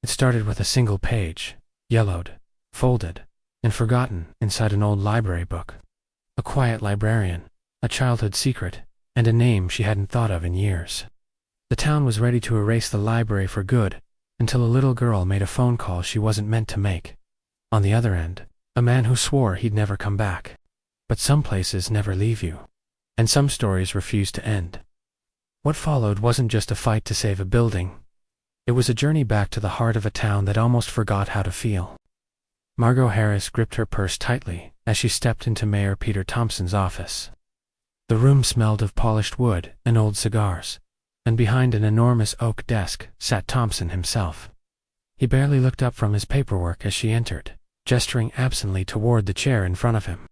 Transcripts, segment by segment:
It started with a single page, yellowed, folded, and forgotten inside an old library book. A quiet librarian, a childhood secret, and a name she hadn't thought of in years. The town was ready to erase the library for good, until a little girl made a phone call she wasn't meant to make. On the other end, a man who swore he'd never come back. But some places never leave you, and some stories refuse to end. What followed wasn't just a fight to save a building. It was a journey back to the heart of a town that almost forgot how to feel. Margot Harris gripped her purse tightly as she stepped into Mayor Peter Thompson's office. The room smelled of polished wood and old cigars, and behind an enormous oak desk sat Thompson himself. He barely looked up from his paperwork as she entered, gesturing absently toward the chair in front of him.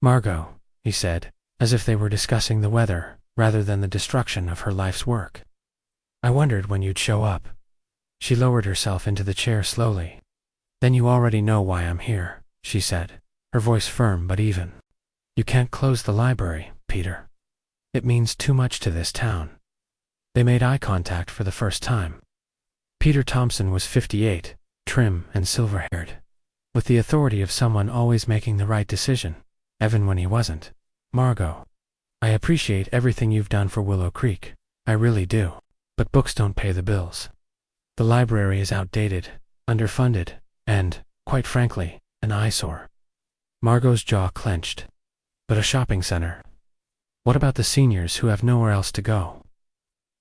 "Margot," he said, as if they were discussing the weather rather than the destruction of her life's work. "I wondered when you'd show up." She lowered herself into the chair slowly. "Then you already know why I'm here," she said, her voice firm but even. "You can't close the library, Peter. It means too much to this town." They made eye contact for the first time. Peter Thompson was 58, trim and silver-haired, with the authority of someone always making the right decision, even when he wasn't. "Margot, I appreciate everything you've done for Willow Creek, I really do, but books don't pay the bills. The library is outdated, underfunded, and, quite frankly, an eyesore." Margot's jaw clenched. "But a shopping center? What about the seniors who have nowhere else to go?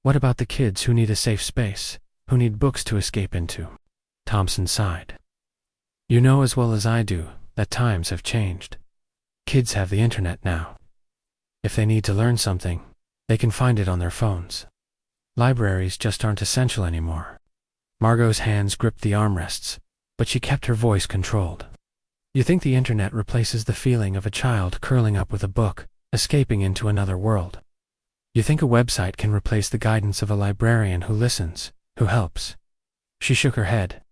What about the kids who need a safe space, who need books to escape into?" Thompson sighed. "You know as well as I do that times have changed. Kids have the internet now. If they need to learn something, they can find it on their phones. Libraries just aren't essential anymore." Margot's hands gripped the armrests, but she kept her voice controlled. "You think the internet replaces the feeling of a child curling up with a book, escaping into another world? You think a website can replace the guidance of a librarian who listens, who helps?" She shook her head.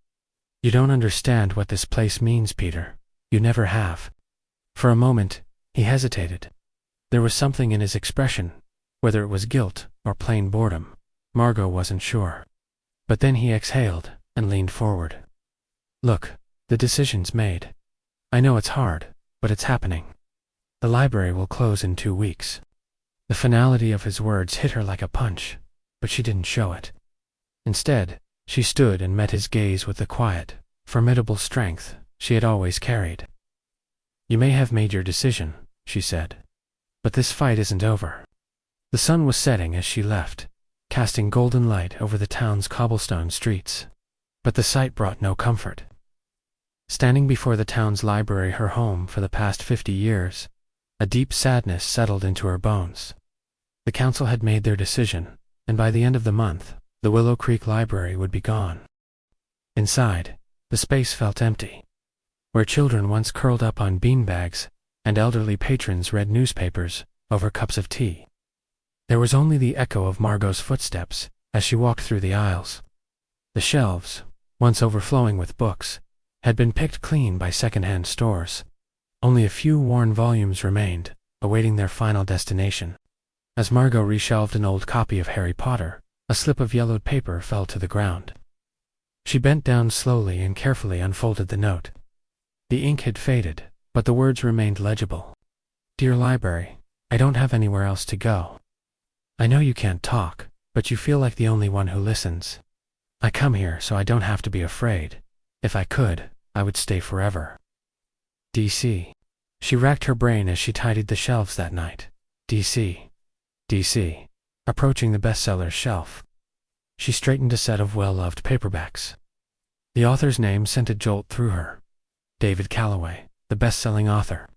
"You don't understand what this place means, Peter. You never have." For a moment, he hesitated. There was something in his expression, whether it was guilt or plain boredom. Margot wasn't sure. But then he exhaled and leaned forward. "Look, the decision's made. I know it's hard, but it's happening. The library will close in 2 weeks." The finality of his words hit her like a punch, but she didn't show it. Instead, she stood and met his gaze with the quiet, formidable strength she had always carried. "You may have made your decision," she said, "but this fight isn't over." The sun was setting as she left, casting golden light over the town's cobblestone streets. But the sight brought no comfort. Standing before the town's library, her home for the past 50 years, a deep sadness settled into her bones. The council had made their decision, and by the end of the month, the Willow Creek Library would be gone. Inside, the space felt empty. Where children once curled up on beanbags, and elderly patrons read newspapers over cups of tea. There was only the echo of Margot's footsteps as she walked through the aisles. The shelves, once overflowing with books, had been picked clean by second-hand stores. Only a few worn volumes remained, awaiting their final destination. As Margot reshelved an old copy of Harry Potter, a slip of yellowed paper fell to the ground. She bent down slowly and carefully unfolded the note. The ink had faded, but the words remained legible. "Dear Library, I don't have anywhere else to go. I know you can't talk, but you feel like the only one who listens. I come here so I don't have to be afraid. If I could, I would stay forever. DC." She racked her brain as she tidied the shelves that night. DC. DC. Approaching the bestseller's shelf. She straightened a set of well-loved paperbacks. The author's name sent a jolt through her. David Calloway, the best-selling author.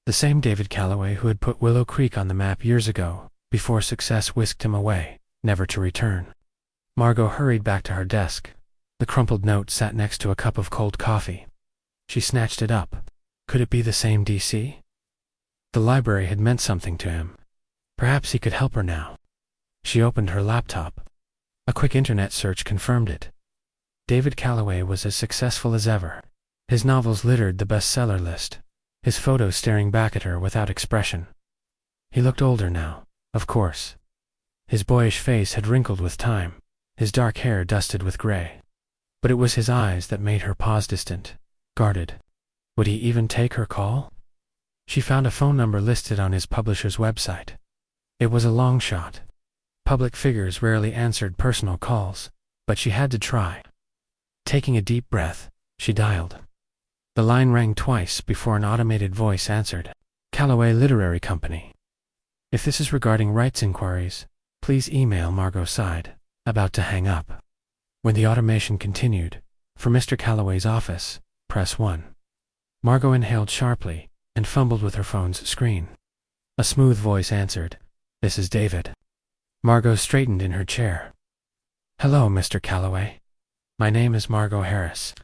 The same David Calloway who had put Willow Creek on the map years ago, before success whisked him away, never to return. Margot hurried back to her desk. The crumpled note sat next to a cup of cold coffee. She snatched it up. Could it be the same DC? The library had meant something to him. Perhaps he could help her now. She opened her laptop. A quick internet search confirmed it. David Calloway was as successful as ever. His novels littered the bestseller list, his photos staring back at her without expression. He looked older now, of course. His boyish face had wrinkled with time, his dark hair dusted with gray. but it was his eyes that made her pause, distant, guarded. Would he even take her call? She found a phone number listed on his publisher's website. It was a long shot. Public figures rarely answered personal calls, but she had to try. Taking a deep breath, she dialed. The line rang twice before an automated voice answered. Calloway Literary Company. If this is regarding rights inquiries, please email. Margot sighed, about to hang up. When the automation continued, for Mr. Calloway's office, press 1. Margot inhaled sharply and fumbled with her phone's screen. A smooth voice answered, "This is David." Margot straightened in her chair. "Hello, Mr. Calloway. My name is Margot Harris.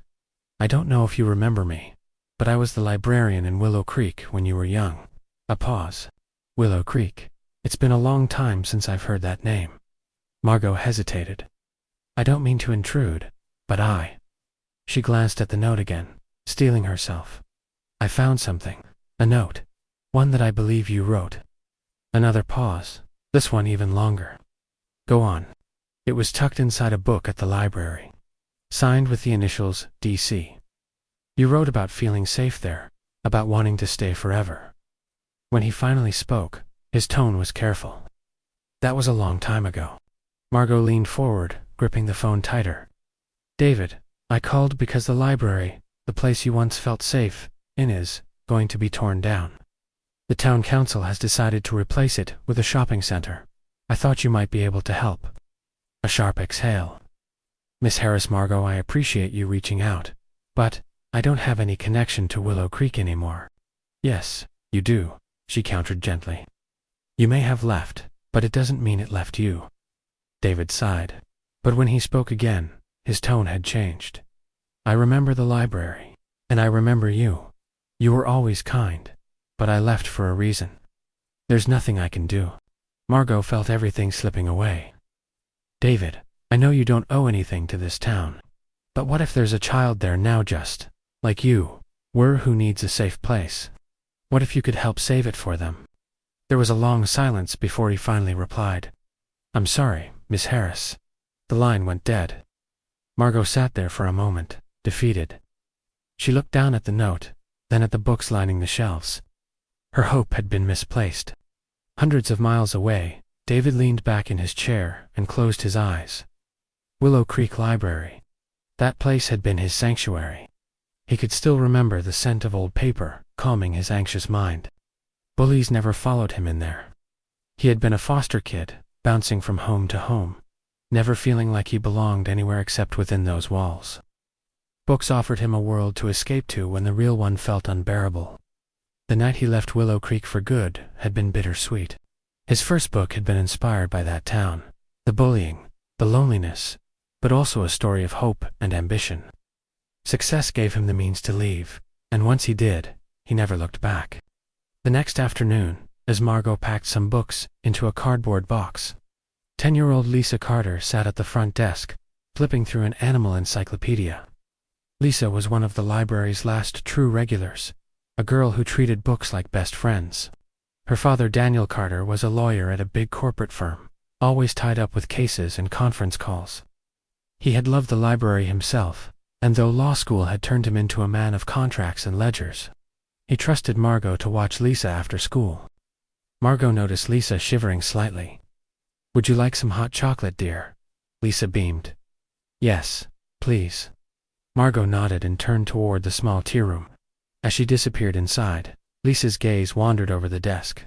I don't know if you remember me, but I was the librarian in Willow Creek when you were young." A pause. Willow Creek. It's been a long time since I've heard that name. Margot hesitated. "I don't mean to intrude, but I..." She glanced at the note again, steeling herself. "I found something. A note. One that I believe you wrote." Another pause, this one even longer. "Go on." It was tucked inside a book at the library, signed with the initials DC. "You wrote about feeling safe there, about wanting to stay forever." When he finally spoke, his tone was careful. "That was a long time ago." Margot leaned forward, gripping the phone tighter. "David, I called because the library, the place you once felt safe in, is going to be torn down. The town council has decided to replace it with a shopping center. I thought you might be able to help." A sharp exhale. "Miss Harris, Margot, I appreciate you reaching out, but I don't have any connection to Willow Creek anymore." "Yes, you do," she countered gently. "You may have left, but it doesn't mean it left you." David sighed. But when he spoke again, his tone had changed. "I remember the library, and I remember you. You were always kind, but I left for a reason. There's nothing I can do." Margot felt everything slipping away. "David, I know you don't owe anything to this town, but what if there's a child there now just, like you were, who needs a safe place? What if you could help save it for them?" There was a long silence before he finally replied, "I'm sorry, Miss Harris." The line went dead. Margot sat there for a moment, defeated. She looked down at the note, then at the books lining the shelves. Her hope had been misplaced. Hundreds of miles away, David leaned back in his chair and closed his eyes. Willow Creek Library. That place had been his sanctuary. He could still remember the scent of old paper, calming his anxious mind. Bullies never followed him in there. He had been a foster kid, bouncing from home to home, never feeling like he belonged anywhere except within those walls. Books offered him a world to escape to when the real one felt unbearable. The night he left Willow Creek for good had been bittersweet. His first book had been inspired by that town, the bullying, the loneliness, but also a story of hope and ambition. Success gave him the means to leave, and once he did, he never looked back. The next afternoon, as Margot packed some books into a cardboard box, 10-year-old Lisa Carter sat at the front desk, flipping through an animal encyclopedia. Lisa was one of the library's last true regulars, a girl who treated books like best friends. Her father, Daniel Carter, was a lawyer at a big corporate firm, always tied up with cases and conference calls. He had loved the library himself, and though law school had turned him into a man of contracts and ledgers, he trusted Margot to watch Lisa after school. Margot noticed Lisa shivering slightly. "Would you like some hot chocolate, dear?" Lisa beamed. "Yes, please." Margot nodded and turned toward the small tea room. As she disappeared inside, Lisa's gaze wandered over the desk.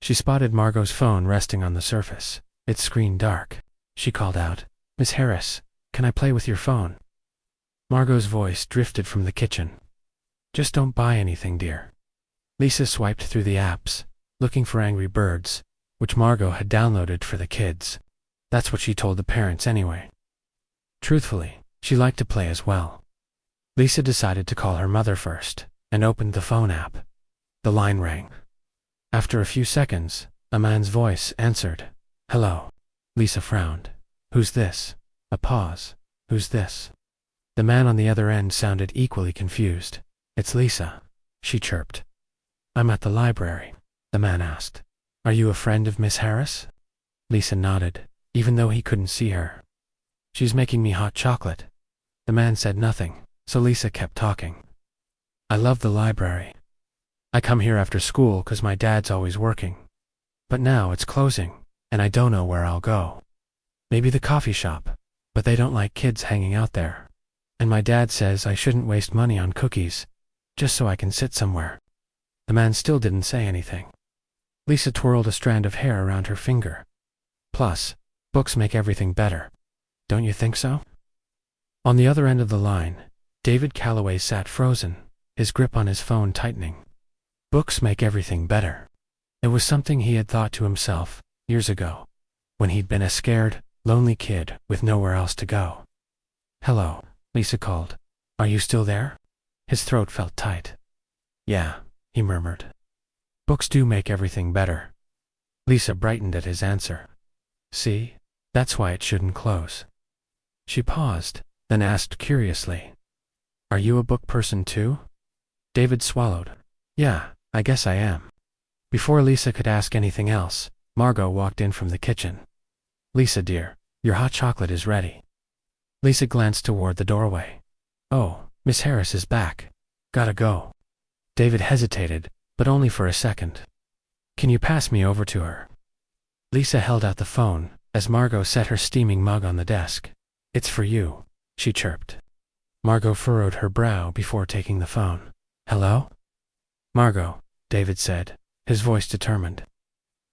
She spotted Margot's phone resting on the surface, its screen dark. She called out, "Miss Harris, can I play with your phone?" Margot's voice drifted from the kitchen. "Just don't buy anything, dear." Lisa swiped through the apps, looking for Angry Birds, which Margot had downloaded for the kids. That's what she told the parents anyway. Truthfully, she liked to play as well. Lisa decided to call her mother first, and opened the phone app. The line rang. After a few seconds, a man's voice answered. "Hello." Lisa frowned. "Who's this?" A pause. "Who's this?" The man on the other end sounded equally confused. "It's Lisa," she chirped. "I'm at the library," the man asked. "Are you a friend of Miss Harris?" Lisa nodded, even though he couldn't see her. "She's making me hot chocolate." The man said nothing, so Lisa kept talking. I love the library. I come here after school 'cause my dad's always working. But now it's closing, and I don't know where I'll go. Maybe the coffee shop, but they don't like kids hanging out there. And my dad says I shouldn't waste money on cookies, just so I can sit somewhere. The man still didn't say anything. Lisa twirled a strand of hair around her finger. Plus, books make everything better. Don't you think so? On the other end of the line, David Calloway sat frozen, his grip on his phone tightening. Books make everything better. It was something he had thought to himself years ago, when he'd been a scared, lonely kid with nowhere else to go. Hello, Lisa called. Are you still there? His throat felt tight. Yeah, he murmured. Books do make everything better. Lisa brightened at his answer. See, that's why it shouldn't close. She paused, then asked curiously, Are you a book person too? David swallowed. Yeah, I guess I am. Before Lisa could ask anything else, Margot walked in from the kitchen. Lisa dear, your hot chocolate is ready. Lisa glanced toward the doorway. Oh, Miss Harris is back. Gotta go. David hesitated, but only for a second. Can you pass me over to her? Lisa held out the phone, as Margot set her steaming mug on the desk. It's for you, she chirped. Margot furrowed her brow before taking the phone. Hello? Margot, David said, his voice determined.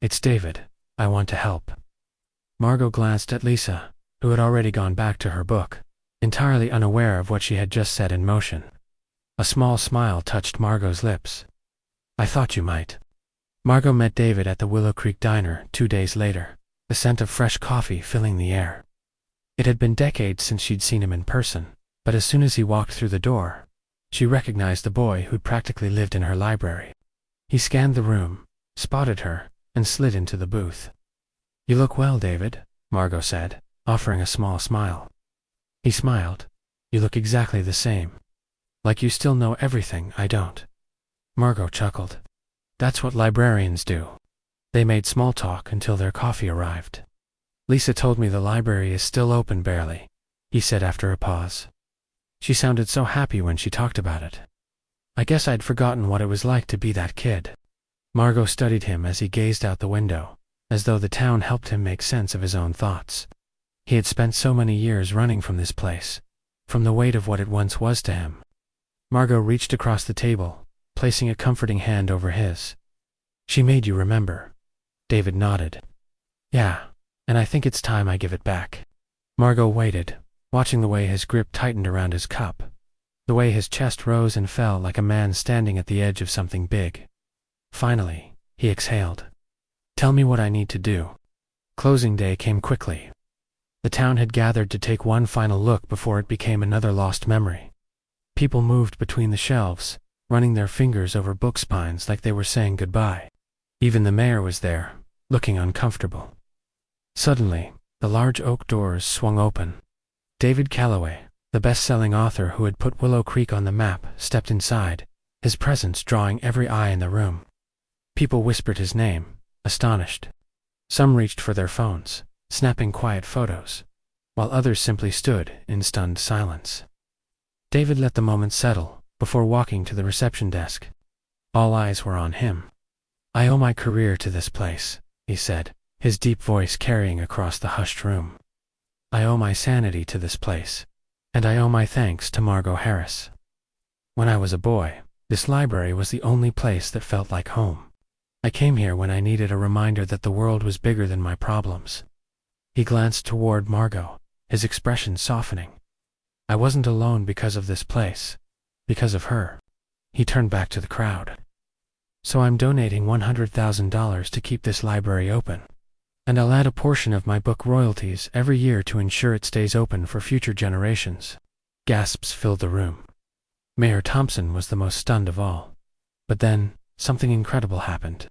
It's David. I want to help. Margot glanced at Lisa, who had already gone back to her book, entirely unaware of what she had just set in motion. A small smile touched Margot's lips. I thought you might. Margot met David at the Willow Creek Diner 2 days later, the scent of fresh coffee filling the air. It had been decades since she'd seen him in person, but as soon as he walked through the door, she recognized the boy who'd practically lived in her library. He scanned the room, spotted her, and slid into the booth. You look well, David, Margot said, offering a small smile. He smiled. You look exactly the same. Like you still know everything I don't. Margot chuckled. That's what librarians do. They made small talk until their coffee arrived. Lisa told me the library is still open barely, he said after a pause. She sounded so happy when she talked about it. I guess I'd forgotten what it was like to be that kid. Margot studied him as he gazed out the window, as though the town helped him make sense of his own thoughts. He had spent so many years running from this place, from the weight of what it once was to him. Margot reached across the table, placing a comforting hand over his. She made you remember. David nodded. Yeah, and I think it's time I give it back. Margot waited, watching the way his grip tightened around his cup, the way his chest rose and fell like a man standing at the edge of something big. Finally, he exhaled. Tell me what I need to do. Closing day came quickly. The town had gathered to take one final look before it became another lost memory. People moved between the shelves, running their fingers over book spines like they were saying goodbye. Even the mayor was there, looking uncomfortable. Suddenly, the large oak doors swung open. David Calloway, the best-selling author who had put Willow Creek on the map, stepped inside, his presence drawing every eye in the room. People whispered his name, astonished. Some reached for their phones, snapping quiet photos, while others simply stood in stunned silence. David let the moment settle before walking to the reception desk. All eyes were on him. I owe my career to this place, he said, his deep voice carrying across the hushed room. I owe my sanity to this place, and I owe my thanks to Margot Harris. When I was a boy, this library was the only place that felt like home. I came here when I needed a reminder that the world was bigger than my problems. He glanced toward Margot, his expression softening. I wasn't alone because of this place, because of her. He turned back to the crowd. So I'm donating $100,000 to keep this library open. And I'll add a portion of my book royalties every year to ensure it stays open for future generations. Gasps filled the room. Mayor Thompson was the most stunned of all. But then, something incredible happened.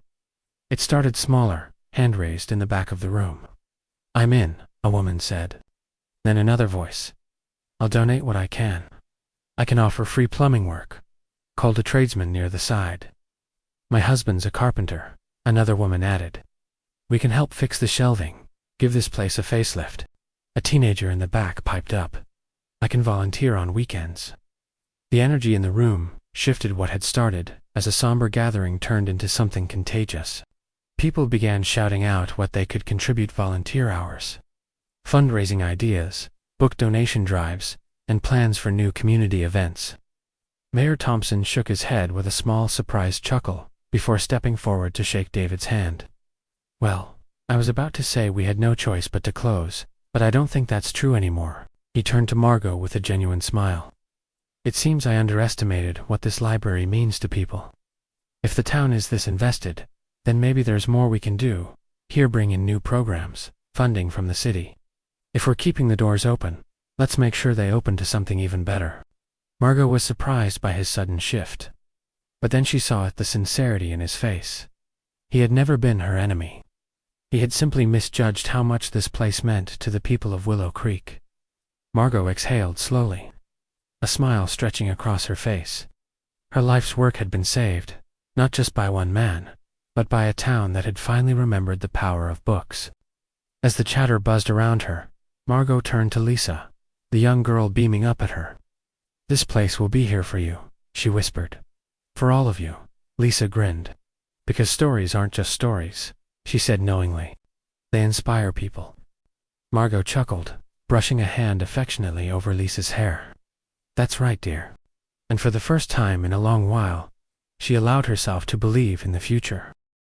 It started smaller, hand raised in the back of the room. I'm in, a woman said. Then another voice. I'll donate what I can. I can offer free plumbing work. Called a tradesman near the side. My husband's a carpenter, another woman added. We can help fix the shelving, give this place a facelift. A teenager in the back piped up. I can volunteer on weekends." The energy in the room shifted what had started as a somber gathering turned into something contagious. People began shouting out what they could contribute: volunteer hours, fundraising ideas, book donation drives, and plans for new community events. Mayor Thompson shook his head with a small surprised chuckle before stepping forward to shake David's hand. "Well, I was about to say we had no choice but to close, but I don't think that's true anymore." He turned to Margot with a genuine smile. "It seems I underestimated what this library means to people. If the town is this invested, then maybe there's more we can do. Here, bring in new programs, funding from the city. If we're keeping the doors open, let's make sure they open to something even better." Margot was surprised by his sudden shift. But then she saw the sincerity in his face. He had never been her enemy. He had simply misjudged how much this place meant to the people of Willow Creek. Margot exhaled slowly, a smile stretching across her face. Her life's work had been saved, not just by one man, but by a town that had finally remembered the power of books. As the chatter buzzed around her, Margot turned to Lisa, the young girl beaming up at her. "This place will be here for you," she whispered. "For all of you." Lisa grinned. "Because stories aren't just stories," she said knowingly. "They inspire people." Margot chuckled, brushing a hand affectionately over Lisa's hair. "That's right, dear." And for the first time in a long while, she allowed herself to believe in the future.